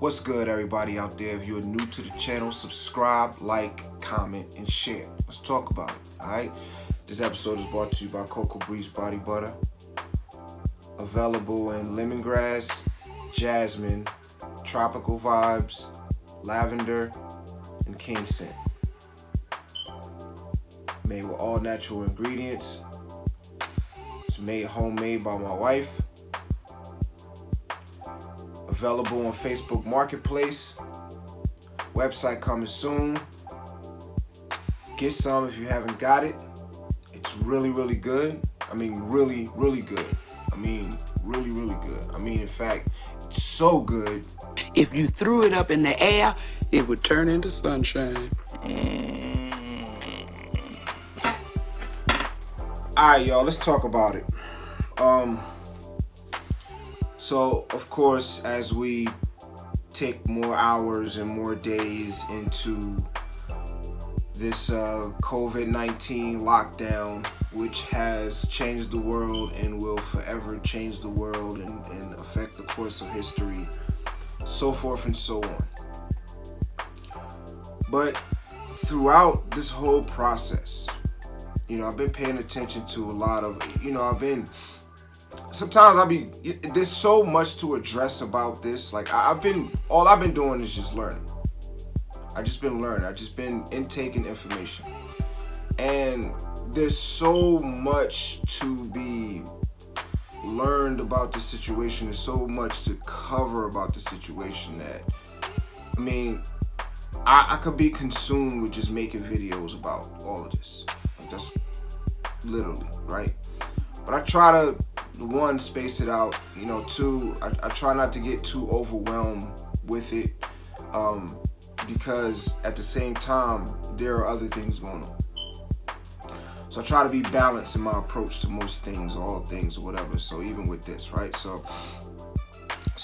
What's good, everybody out there? If you're new to the channel, subscribe, like, comment, and share. Let's talk about it, alright? This episode is brought to you by Cocoa Breeze Body Butter. Available in lemongrass, jasmine, tropical vibes, lavender, and king scent. Made with all natural ingredients. It's made homemade by my wife. Available on Facebook Marketplace. Website coming soon. Get some if you haven't got it. It's really, really good. I mean, really, really good. I mean, really, really good. I mean, in fact, it's so good. If you threw it up in the air, it would turn into sunshine. Alright, y'all, let's talk about it. So, of course, as we take more hours and more days into this COVID-19 lockdown, which has changed the world and will forever change the world and affect the course of history, so forth and so on. But throughout this whole process, I've been paying attention to a lot of, there's so much to address about this. Like, all I've been doing is just learning. I've just been learning. I've just been intaking information. And there's so much to be learned about the situation. There's so much to cover about the situation that, I could be consumed with just making videos about all of this. Like, that's literally, right? But I try to, one, space it out, two, I try not to get too overwhelmed with it, because at the same time, there are other things going on. So I try to be balanced in my approach to most things, all things, or whatever. So even with this, right? So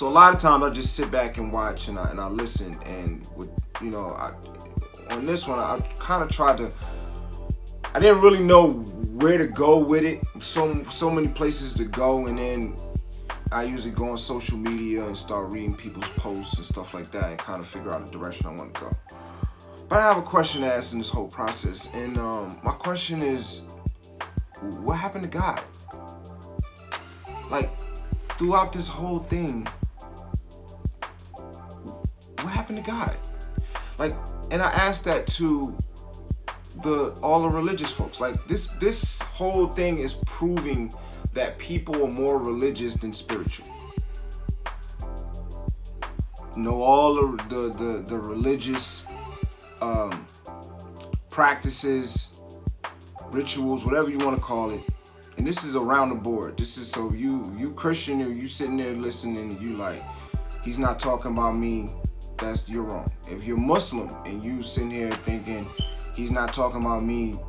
a lot of times I just sit back and watch and I listen, and with, on this one, I kind of tried to, I didn't really know where to go with it. So many places to go, and then I usually go on social media and start reading people's posts and stuff like that and kind of figure out the direction I want to go. But I have a question to ask in this whole process, and my question is, what happened to God? Like, throughout this whole thing, what happened to God? Like, and I asked that to all the religious folks. Like, this whole thing is proving that people are more religious than spiritual. All of the religious practices, rituals, whatever you want to call it, and this is around the board. This is, so you Christian, or you sitting there listening and you like, he's not talking about me, you're wrong. If you're Muslim and you sitting here thinking he's not talking about me,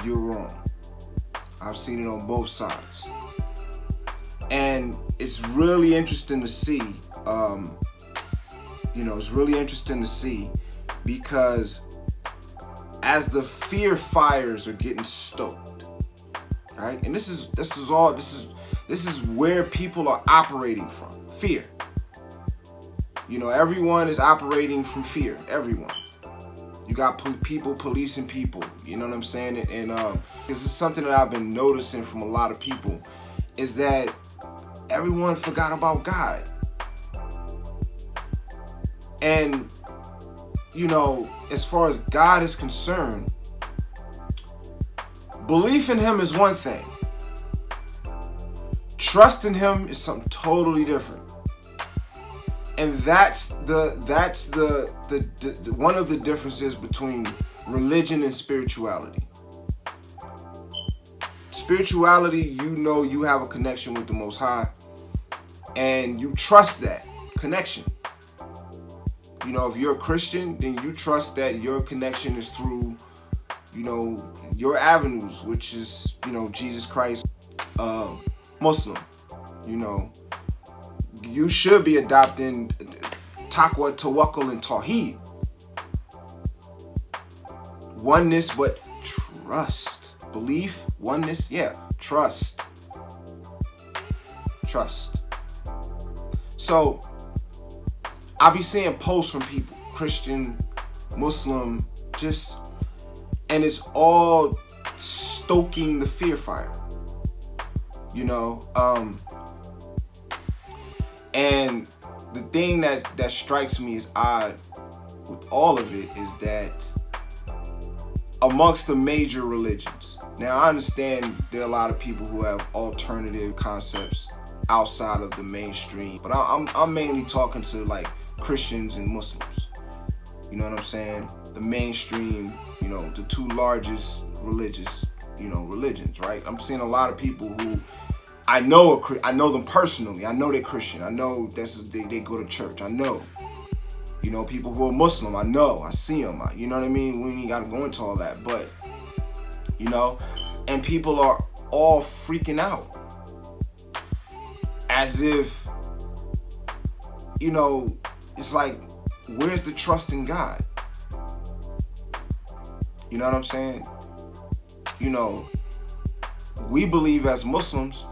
you're wrong. I've seen it on both sides. And it's really interesting to see, it's really interesting to see, because as the fear fires are getting stoked, right? And this is where people are operating from, fear. Everyone is operating from fear, everyone. You got people policing people, you know what I'm saying? And this is something that I've been noticing from a lot of people, is that everyone forgot about God. And, as far as God is concerned, belief in him is one thing. Trust in him is something totally different. And that's the one of the differences between religion and spirituality. Spirituality, you have a connection with the Most High, and you trust that connection. If you're a Christian, then you trust that your connection is through, your avenues, which is, Jesus Christ. Muslim, you should be adopting taqwa, tawakkul, and tawheed. Oneness, but trust. Belief, oneness, yeah, trust. Trust. So I be seeing posts from people, Christian, Muslim, and it's all stoking the fear fire, you know. And the thing that strikes me as odd with all of it is that amongst the major religions, now I understand there are a lot of people who have alternative concepts outside of the mainstream, but I'm mainly talking to like Christians and Muslims. You know what I'm saying? The mainstream, you know, the two largest religions, right? I'm seeing a lot of people who I know them personally. I know they're Christian. I know they go to church. I know, you know, people who are Muslim. I see them. You know what I mean? We ain't got to go into all that, but you know, and people are all freaking out as if, you know, it's like, where's the trust in God? You know what I'm saying? You know, we believe as Muslims,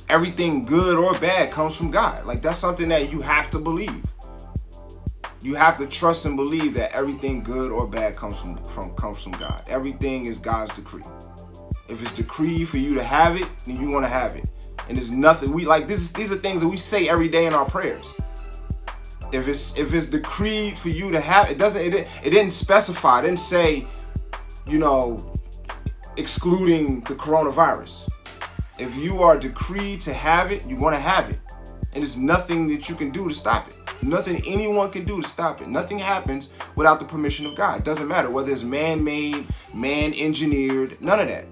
everything good or bad comes from God. Like, that's something that you have to believe. You have to trust and believe that everything good or bad comes from God. Everything is God's decree. If it's decreed for you to have it, then you want to have it. And there's nothing these are things that we say every day in our prayers. If it's decreed for you to have it, it didn't specify. It didn't say, you know, excluding the coronavirus. If you are decreed to have it, you want to have it. And there's nothing that you can do to stop it. Nothing anyone can do to stop it. Nothing happens without the permission of God. It doesn't matter whether it's man-made, man-engineered, none of that.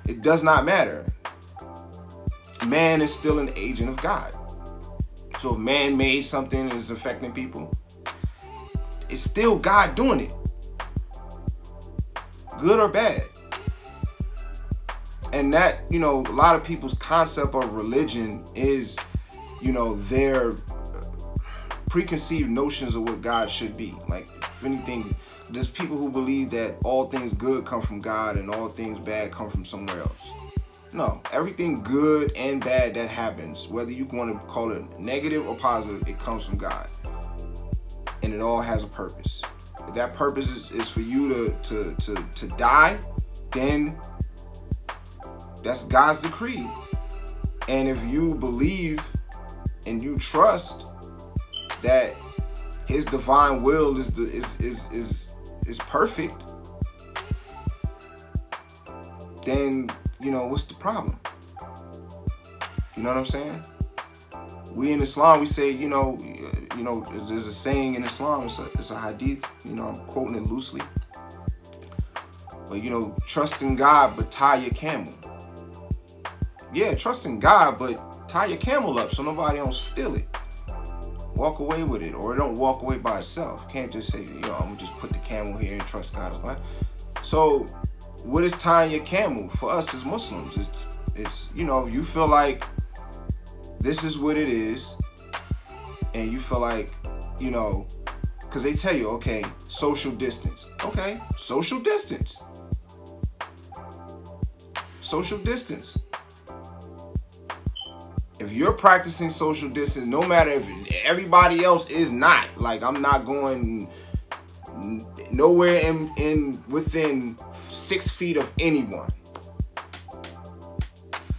It does not matter. Man is still an agent of God. So if man made something and is affecting people, it's still God doing it. Good or bad. And that, you know, a lot of people's concept of religion is, you know, their preconceived notions of what God should be. Like, if anything, there's people who believe that all things good come from God and all things bad come from somewhere else. No, everything good and bad that happens, whether you want to call it negative or positive, it comes from God. And it all has a purpose. If that purpose is for you to die, then that's God's decree. And if you believe and you trust that His divine will is perfect, then, you know, what's the problem? You know what I'm saying? We in Islam, we say, you know, there's a saying in Islam, it's a hadith, you know, I'm quoting it loosely. But, you know, trust in God, but tie your camel. Yeah, trust in God, but tie your camel up so nobody don't steal it. Walk away with it, or it don't walk away by itself. You can't just say, you know, I'm gonna just put the camel here and trust God. So, what is tying your camel for us as Muslims? It's you know, you feel like this is what it is, and you feel like, you know, because they tell you, okay, social distance. Okay, social distance. Social distance. If you're practicing social distance, no matter if everybody else is not, like, I'm not going nowhere in within 6 feet of anyone,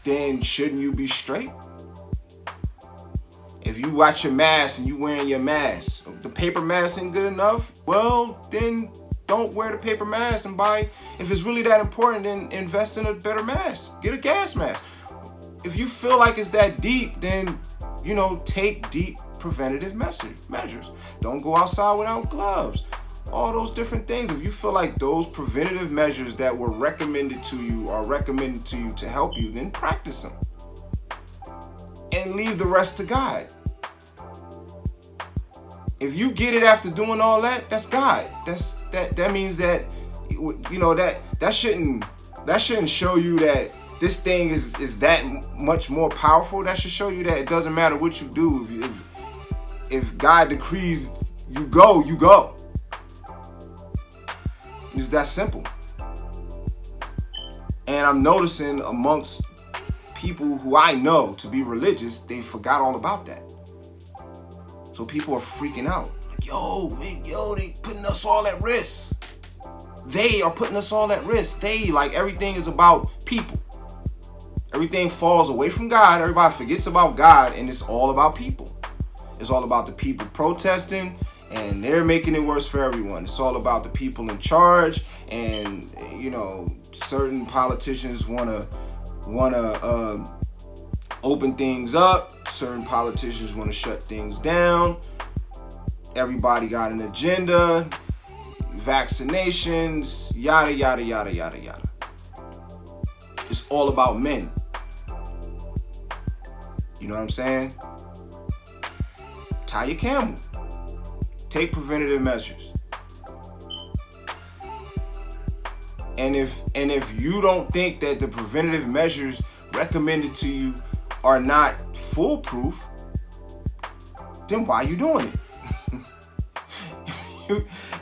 then shouldn't you be straight? If you watch your mask and you wearing your mask, the paper mask ain't good enough, well, then don't wear the paper mask and buy, if it's really that important, then invest in a better mask. Get a gas mask. If you feel like it's that deep, then, you know, take deep preventative measures. Don't go outside without gloves. All those different things. If you feel like those preventative measures that were recommended to you are recommended to you to help you, then practice them. And leave the rest to God. If you get it after doing all that, that's God. That means that, you know, that shouldn't show you that this thing is that much more powerful. That should show you that it doesn't matter what you do. If God decrees you go, you go. It's that simple. And I'm noticing amongst people who I know to be religious, they forgot all about that. So people are freaking out. Like, yo, they putting us all at risk. They are putting us all at risk. Everything is about people. Everything falls away from God. Everybody forgets about God, and it's all about people. It's all about the people protesting, and they're making it worse for everyone. It's all about the people in charge, and certain politicians wanna open things up. Certain politicians want to shut things down. Everybody got an agenda. Vaccinations, yada yada yada yada yada. It's all about men. You know what I'm saying? Tie your camel. Take preventative measures. And if you don't think that the preventative measures recommended to you are not foolproof, then why are you doing it?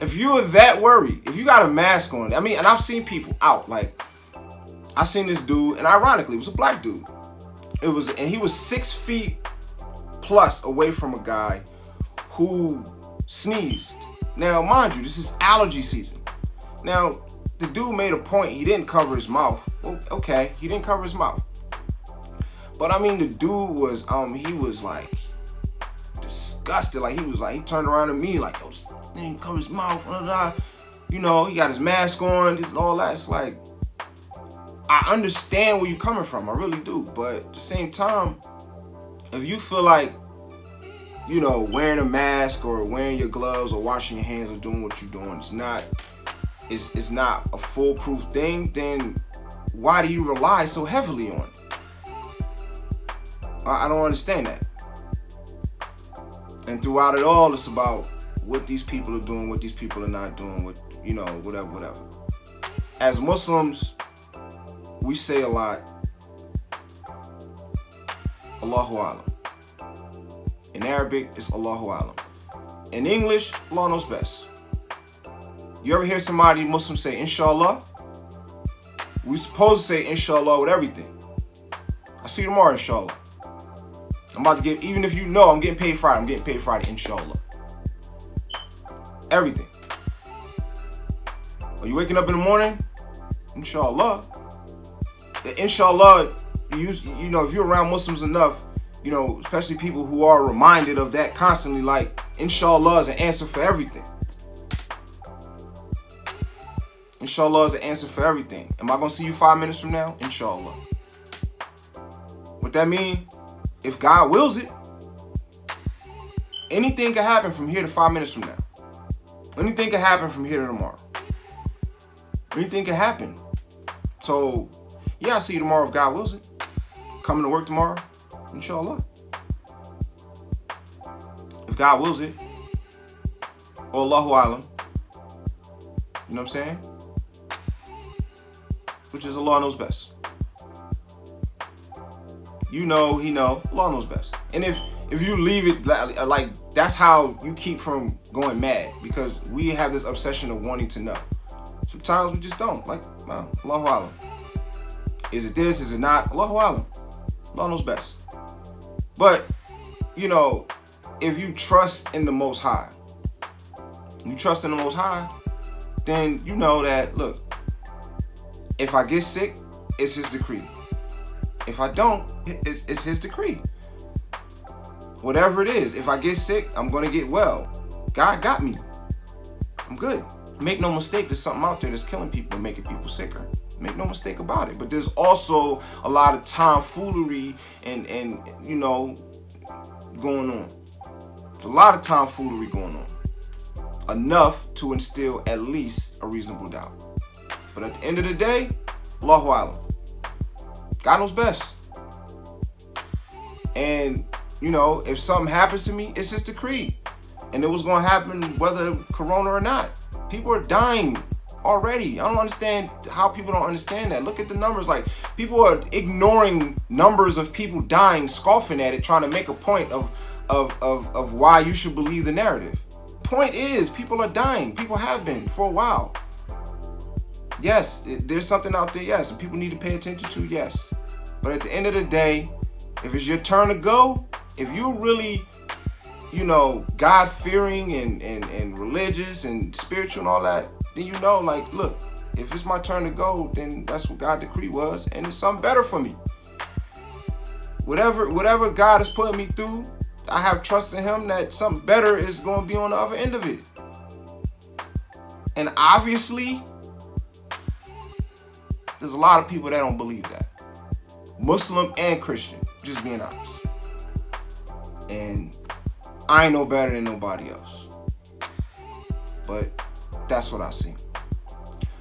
If you are that worried, if you got a mask on, and I've seen people out, like, I seen this dude, and ironically, it was a black dude. And he was 6 feet plus away from a guy who sneezed. Now, mind you, this is allergy season. Now, the dude made a point, he didn't cover his mouth. Well, okay, he didn't cover his mouth. But the dude was, he was like disgusted. Like, he turned around to me like, yo, he didn't cover his mouth, blah, blah. He got his mask on and all that. It's like, I understand where you're coming from, I really do. But at the same time, if you feel like, wearing a mask or wearing your gloves or washing your hands or doing what you're doing, it's not a foolproof thing, then why do you rely so heavily on it? I don't understand that. And throughout it all, it's about what these people are doing, what these people are not doing, whatever. As Muslims, we say a lot, Allahu Alam. In Arabic, it's Allahu Alam. In English, Allah knows best. You ever hear somebody Muslim say, Inshallah? We supposed to say Inshallah with everything. I'll see you tomorrow, Inshallah. I'm about to get, even if I'm getting paid Friday, I'm getting paid Friday, Inshallah. Everything. Are you waking up in the morning? Inshallah. Inshallah, if you're around Muslims enough, especially people who are reminded of that constantly, like, Inshallah is an answer for everything. Inshallah is an answer for everything. Am I going to see you 5 minutes from now? Inshallah. What that mean? If God wills it, anything can happen from here to 5 minutes from now. Anything can happen from here to tomorrow. Anything can happen. So, yeah, I'll see you tomorrow if God wills it. Coming to work tomorrow, inshallah. If God wills it, or Allahu Alam, you know what I'm saying? Which is Allah knows best. He know, Allah knows best. And if you leave it like that's how you keep from going mad, because we have this obsession of wanting to know. Sometimes we just don't. Like, well, Allahu Alam. Is it this? Is it not? Allahu Alam. Allah knows best. But, if you trust in the Most High, then you know that, look, if I get sick, it's His decree. If I don't, it's His decree. Whatever it is, if I get sick, I'm going to get well. God got me. I'm good. Make no mistake, there's something out there that's killing people and making people sicker. Make no mistake about it. But there's also a lot of tomfoolery and going on. There's a lot of tomfoolery going on. Enough to instill at least a reasonable doubt. But at the end of the day, Allahu Alam. God knows best. And, if something happens to me, it's His decree. And it was going to happen whether Corona or not. People are dying already. I don't understand how people don't understand that. Look at the numbers. Like, people are ignoring numbers of people dying, scoffing at it, trying to make a point of why you should believe the narrative. Point is, people are dying. People have been for a while. Yes, there's something out there, yes, and people need to pay attention to, yes. But at the end of the day, if it's your turn to go, if you really you know, God-fearing and religious and spiritual and all that, then you know, like, look, if it's my turn to go, then that's what God's decree was, and it's something better for me. Whatever God is putting me through, I have trust in him that something better is going to be on the other end of it. And obviously, there's a lot of people that don't believe that. Muslim and Christian, just being honest. And I ain't no better than nobody else. But that's what I see.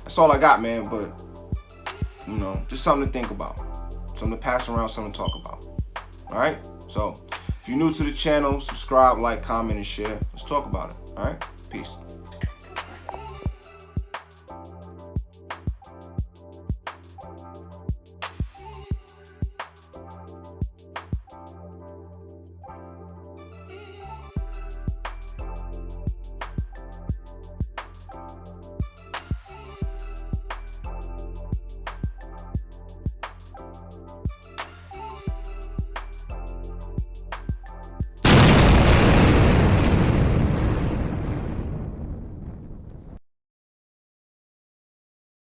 That's all I got, man. But, you know, just something to think about. Something to pass around, something to talk about. All right? So, if you're new to the channel, subscribe, like, comment, and share. Let's talk about it. All right? Peace.